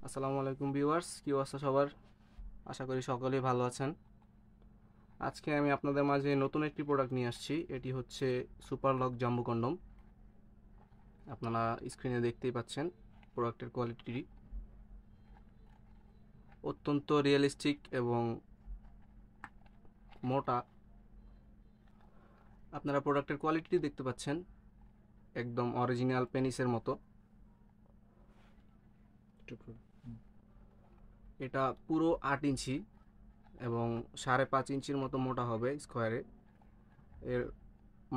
আসসালামু আলাইকুম ভিউয়ার্স, কি অবস্থা সবার? আশা করি সকলেই ভালো আছেন। আজকে আমি আপনাদের মাঝে নতুন একটি প্রোডাক্ট নিয়ে আসছি। এটি হচ্ছে সুপার লক জাম্বো কন্ডম। আপনারা স্ক্রিনে দেখতেই পাচ্ছেন প্রোডাক্টের কোয়ালিটি অত্যন্ত রিয়েলিস্টিক এবং মোটা। আপনারা প্রোডাক্টের কোয়ালিটি দেখতে পাচ্ছেন, একদম অরিজিনাল পেনিসের মতো। এটা পুরো 8 ইঞ্চি এবং 5.5 ইঞ্চির মতো মোটা হবে স্কোয়ারে। এর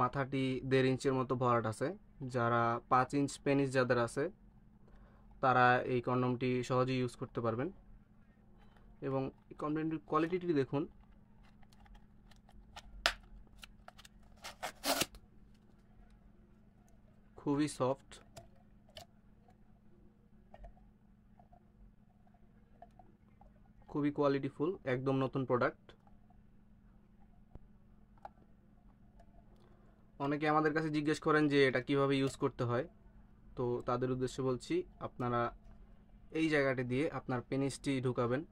মাথাটি 1.5 ইঞ্চের মতো ভরাট আছে। যারা 5 ইঞ্চ পেনিস যাদের আছে তারা এই কন্ডমটি সহজেই ইউজ করতে পারবেন। এবং এই কন্ডমটির কোয়ালিটিটি দেখুন, খুবই সফট, খুবই কোয়ালিটিফুল, একদম নতুন প্রোডাক্ট। অনেকে আমাদের কাছে জিজ্ঞেস করেন যে এটা কিভাবে ইউজ করতে হয়, তো তাদের উদ্দেশ্যে বলছি, আপনারা এই জায়গাটি দিয়ে আপনার পেনিসটি ঢুকাবেন।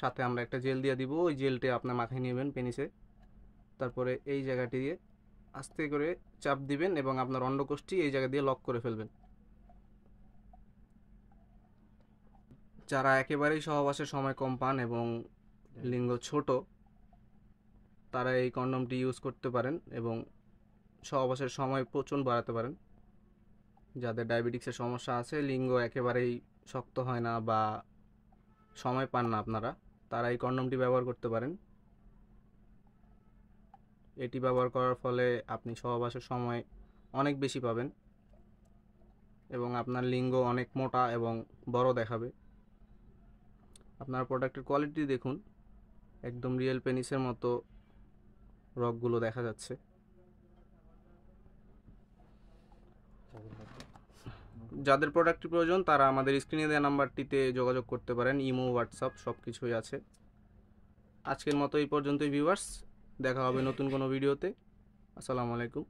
সাথে আমরা একটা জেল দিয়ে দিব, ওই জেলটি আপনার মাথায় নেবেন পেনিসে। তারপরে এই জায়গাটি দিয়ে আস্তে করে চাপ দিবেন এবং আপনার অন্ডকোষটি এই জায়গা দিয়ে লক করে ফেলবেন। যারা একেবারেই সহবাসের সময় কম পান এবং লিঙ্গ ছোট, তারা এই কন্ডমটি ইউজ করতে পারেন এবং সহবাসের সময় প্রচুর বাড়াতে পারেন। যাদের ডায়াবেটিক্সের সমস্যা আছে, লিঙ্গ একেবারেই শক্ত হয় না বা সময় পান না আপনারা, তারা এই কন্ডমটি ব্যবহার করতে পারেন। এটি ব্যবহার করার ফলে আপনি সহবাসের সময় অনেক বেশি পাবেন এবং আপনার লিঙ্গ অনেক মোটা এবং বড় দেখাবে। আপনার প্রোডাক্টের কোয়ালিটি দেখুন, একদম রিয়েল পেনিসের মতো রগগুলো দেখা যাচ্ছে। যাদের প্রোডাক্টটি প্রয়োজন তারা আমাদের স্ক্রিনে দেওয়া নাম্বারটিতে যোগাযোগ করতে পারেন। ইমো, হোয়াটসঅ্যাপ সব কিছুই আছে। আজকের মতো এই পর্যন্তই ভিউয়ার্স, দেখা হবে নতুন কোনো ভিডিওতে। আসসালামু আলাইকুম।